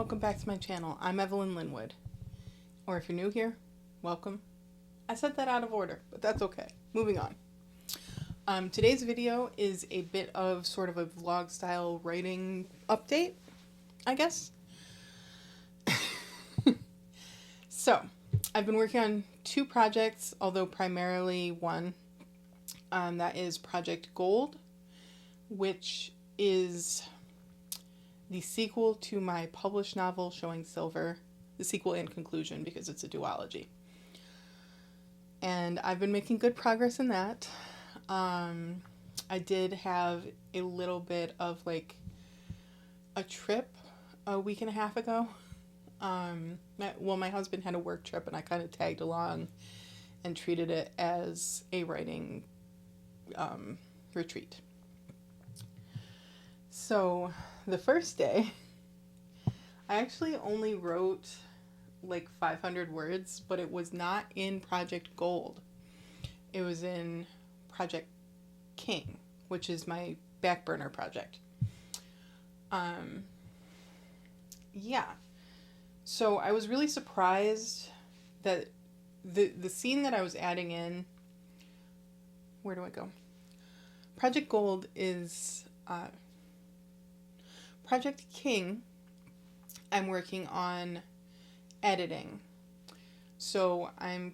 welcome back to my channel. I'm Evelyn Linwood. Or if you're new here, welcome. I said that out of order, but that's okay. Moving on. Today's video is a bit of sort of a vlog style writing update, I guess. So, I've been working on two projects, although primarily one. That is Project Gold, which is the sequel to my published novel, Showing Silver. The sequel and conclusion, because it's a duology. And I've been making good progress in that. I did have a little bit of like a trip a week and a half ago. My husband had a work trip and I kind of tagged along and treated it as a writing retreat. So the first day, I actually only wrote like 500 words, but it was not in Project Gold. It was in Project King, which is my back burner project. Yeah. So I was really surprised that the scene that I was adding in, where do I go? Project Gold is, Project King, I'm working on editing. So I'm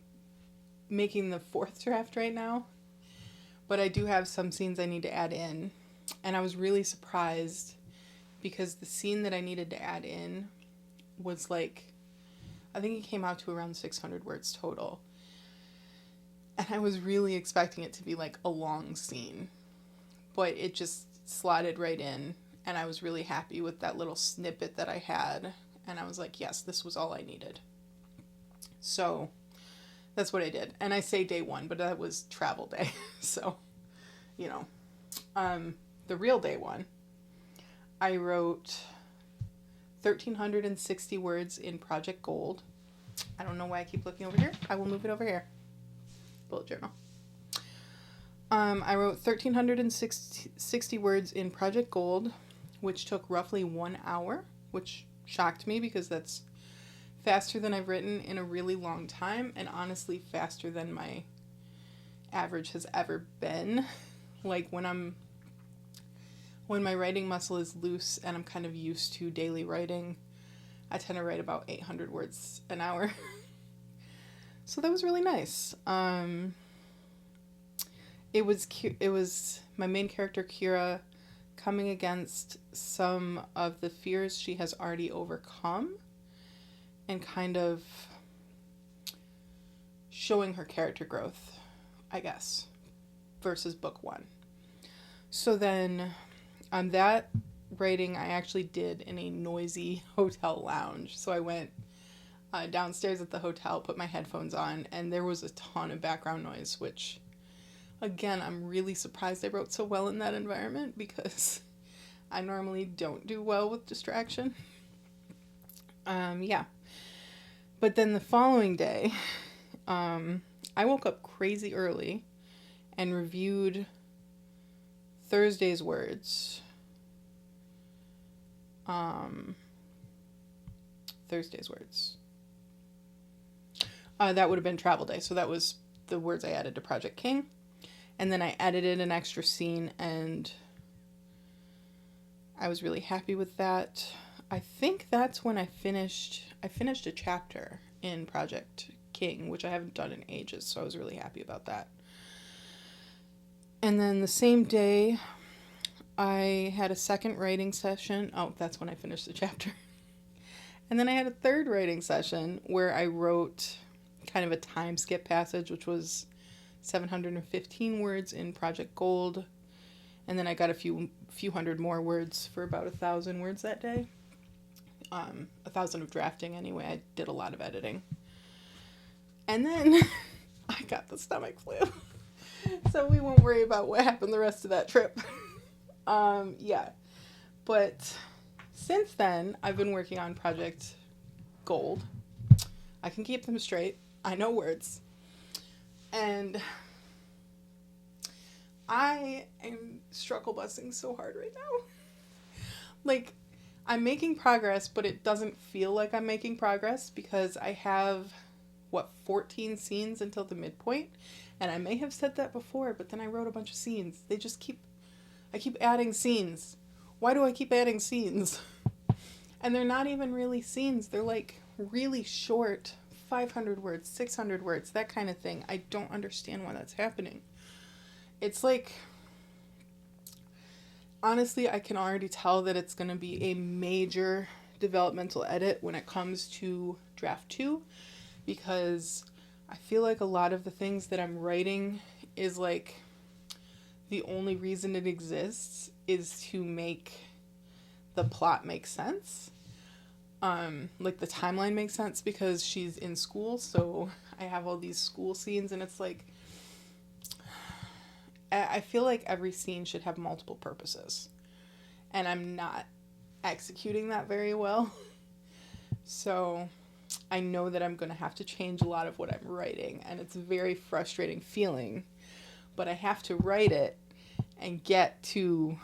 making the fourth draft right now, but I do have some scenes I need to add in. And I was really surprised because the scene that I needed to add in was like, I think it came out to around 600 words total. And I was really expecting it to be like a long scene, but it just slotted right in. And I was really happy with that little snippet that I had. And I was like, yes, this was all I needed. So that's what I did. And I say day one, but that was travel day. So, you know, the real day one, I wrote 1,360 words in Project Gold. I don't know why I keep looking over here. I will move it over here. Bullet journal. I wrote 1,360 words in Project Gold, which took roughly 1 hour, which shocked me because that's faster than I've written in a really long time, and honestly faster than my average has ever been. Like when my writing muscle is loose and I'm kind of used to daily writing, I tend to write about 800 words an hour. So that was really nice. It was my main character, Kira, coming against some of the fears she has already overcome and kind of showing her character growth, I guess, versus book one. So then that writing I actually did in a noisy hotel lounge. So I went downstairs at the hotel, put my headphones on, and there was a ton of background noise, which, again, I'm really surprised I wrote so well in that environment because I normally don't do well with distraction. Yeah. But then the following day, I woke up crazy early and reviewed Thursday's words. That would have been travel day. So that was the words I added to Project King. And then I edited an extra scene and I was really happy with that. I think that's when I finished a chapter in Project King, which I haven't done in ages, so I was really happy about that. And then the same day, I had a second writing session. Oh, that's when I finished the chapter. And then I had a third writing session where I wrote kind of a time skip passage, which was 715 words in Project Gold. And then I got a few hundred more words for about 1,000 words that day. 1,000 of drafting anyway. I did a lot of editing. And then I got the stomach flu. So we won't worry about what happened the rest of that trip. Yeah. But since then, I've been working on Project Gold. I can keep them straight. I know words. And I am struggle busing so hard right now. Like, I'm making progress, but it doesn't feel like I'm making progress because I have, 14 scenes until the midpoint. And I may have said that before, but then I wrote a bunch of scenes. I keep adding scenes. Why do I keep adding scenes? And they're not even really scenes. They're like really short, 500 words, 600 words, that kind of thing. I don't understand why that's happening. It's like, honestly, I can already tell that it's going to be a major developmental edit when it comes to draft 2, because I feel like a lot of the things that I'm writing is like the only reason it exists is to make the plot make sense. Like the timeline makes sense because she's in school, so I have all these school scenes, and it's like, I feel like every scene should have multiple purposes, and I'm not executing that very well. So I know that I'm going to have to change a lot of what I'm writing, and it's a very frustrating feeling, but I have to write it and get to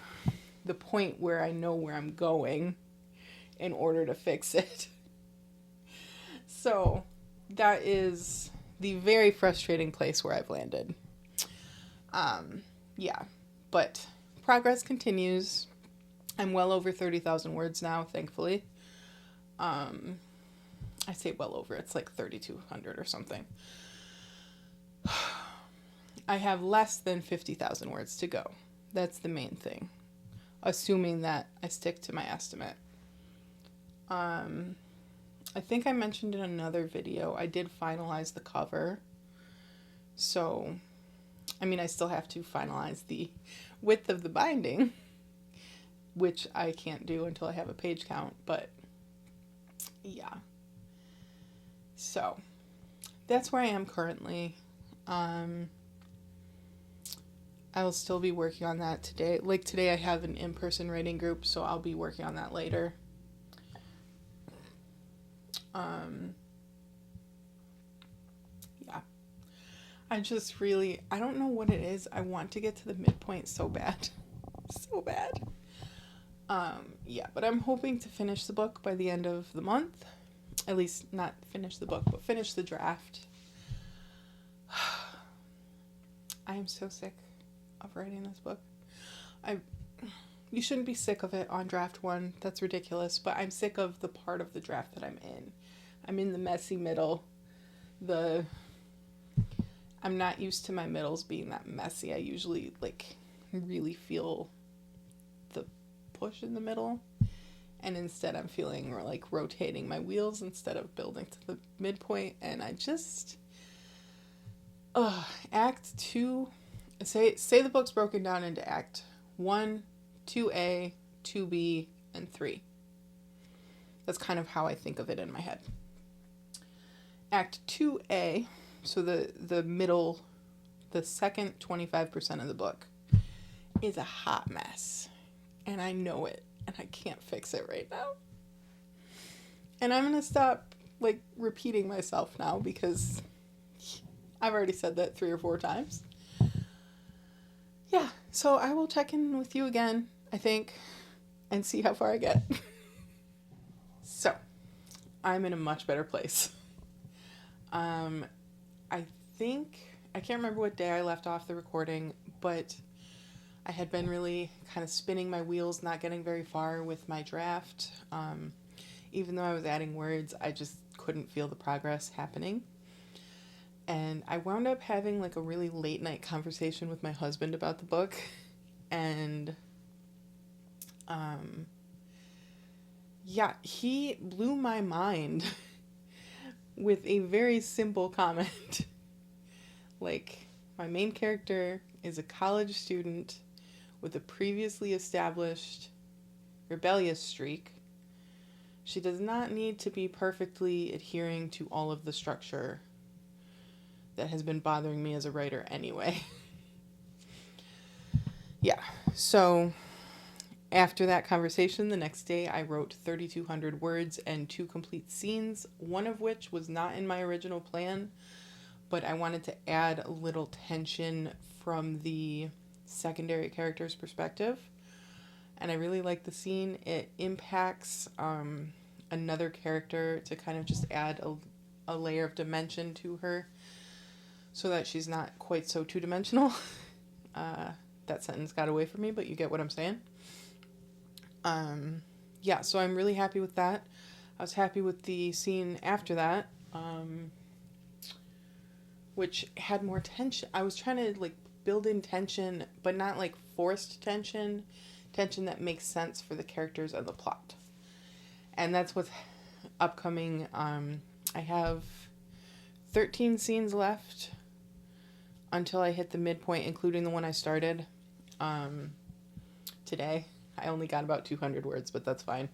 the point where I know where I'm going in order to fix it. So that is the very frustrating place where I've landed. Yeah, but progress continues. I'm well over 30,000 words now, thankfully. I say well over, it's like 3,200 or something. I have less than 50,000 words to go. That's the main thing, assuming that I stick to my estimate. I think I mentioned in another video, I did finalize the cover. So, I mean, I still have to finalize the width of the binding, which I can't do until I have a page count, but yeah. So, that's where I am currently. I will still be working on that today. Like today I have an in-person writing group, so I'll be working on that later. Yeah. I don't know what it is. I want to get to the midpoint so bad. So bad. Yeah, but I'm hoping to finish the book by the end of the month. At least not finish the book, but finish the draft. I am so sick of writing this book. You shouldn't be sick of it on draft 1. That's ridiculous. But I'm sick of the part of the draft that I'm in. I'm in the messy middle. I'm not used to my middles being that messy. I usually really feel the push in the middle. And instead I'm feeling like rotating my wheels instead of building to the midpoint. And I just... Act 2... Say the book's broken down into Act 1, 2A, 2B, and 3. That's kind of how I think of it in my head. Act 2A, so the middle, the second 25% of the book, is a hot mess. And I know it, and I can't fix it right now. And I'm going to stop, repeating myself now because I've already said that 3 or 4 times. Yeah, so I will check in with you again, I think, and see how far I get. So, I'm in a much better place. I can't remember what day I left off the recording, but I had been really kind of spinning my wheels, not getting very far with my draft. Even though I was adding words, I just couldn't feel the progress happening. And I wound up having a really late night conversation with my husband about the book. And, yeah, he blew my mind with a very simple comment. My main character is a college student with a previously established rebellious streak. She does not need to be perfectly adhering to all of the structure that has been bothering me as a writer anyway. Yeah, so after that conversation, the next day I wrote 3,200 words and 2 complete scenes, one of which was not in my original plan, but I wanted to add a little tension from the secondary character's perspective. and I really like the scene. It impacts another character to kind of just add a layer of dimension to her so that she's not quite so two-dimensional. That sentence got away from me, but you get what I'm saying. Yeah, so I'm really happy with that. I was happy with the scene after that, which had more tension. I was trying to like build in tension, but not like forced tension that makes sense for the characters and the plot. And that's what's upcoming. I have 13 scenes left until I hit the midpoint, including the one I started today. I only got about 200 words, but that's fine.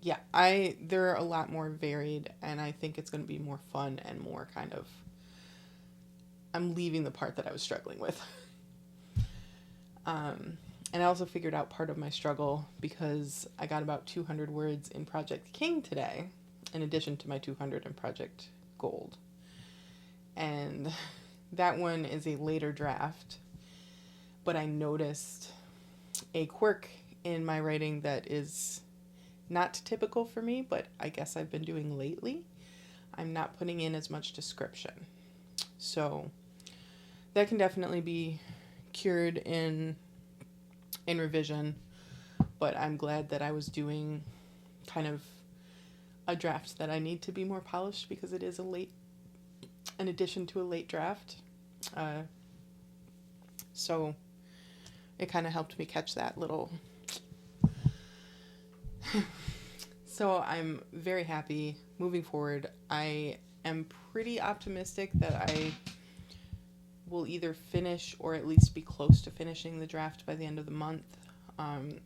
Yeah, they're a lot more varied, and I think it's going to be more fun and more kind of, I'm leaving the part that I was struggling with. And I also figured out part of my struggle because I got about 200 words in Project King today, in addition to my 200 in Project Gold. And that one is a later draft, but I noticed a quirk in my writing that is not typical for me, but I guess I've been doing lately. I'm not putting in as much description. So that can definitely be cured in revision, but I'm glad that I was doing kind of a draft that I need to be more polished because it is an addition to a late draft. So it kind of helped me catch that little. So I'm very happy moving forward. I am pretty optimistic that I will either finish or at least be close to finishing the draft by the end of the month,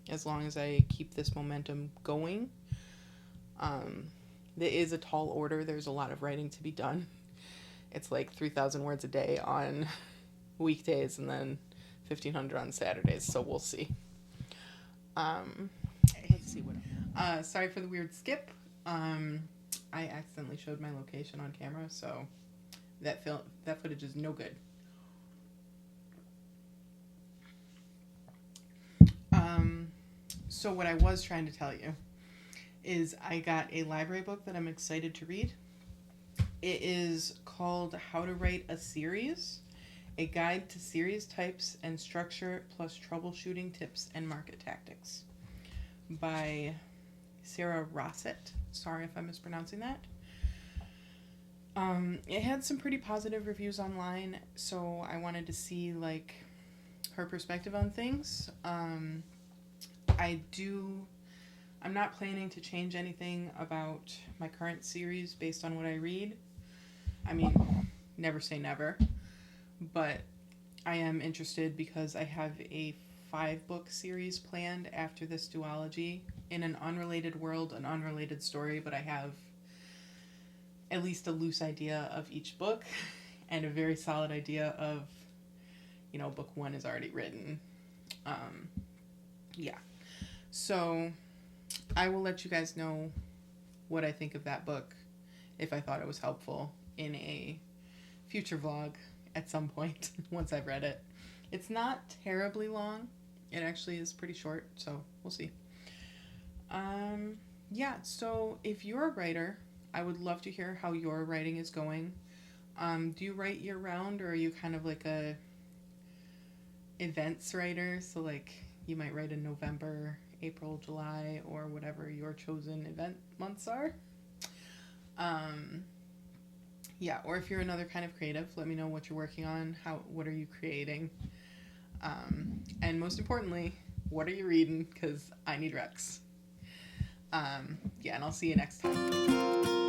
as long as I keep this momentum going. There is a tall order. There's a lot of writing to be done. It's like 3,000 words a day on weekdays and then 1,500 on Saturdays, so we'll see. Let's see what. Sorry for the weird skip. I accidentally showed my location on camera, so that footage is no good. So what I was trying to tell you is I got a library book that I'm excited to read. It is called How to Write a Series, a guide to series types and structure plus troubleshooting tips and market tactics, by Sara Rosett. Sorry if I'm mispronouncing that. It had some pretty positive reviews online, so I wanted to see like her perspective on things. I'm not planning to change anything about my current series based on what I read. I mean, never say never, but I am interested because I have a 5-book series planned after this duology in an unrelated world, an unrelated story, but I have at least a loose idea of each book and a very solid idea of, book 1 is already written. Yeah. So I will let you guys know what I think of that book, if I thought it was helpful, in a future vlog at some point once I've read it. It's not terribly long. It actually is pretty short, so we'll see. Yeah, so if you're a writer, I would love to hear how your writing is going. Do you write year-round, or are you kind of like a events writer? So like you might write in November, April, July, or whatever your chosen event months are. Yeah, or if you're another kind of creative, let me know what you're working on. What are you creating? And most importantly, what are you reading? Because I need recs. Yeah, and I'll see you next time.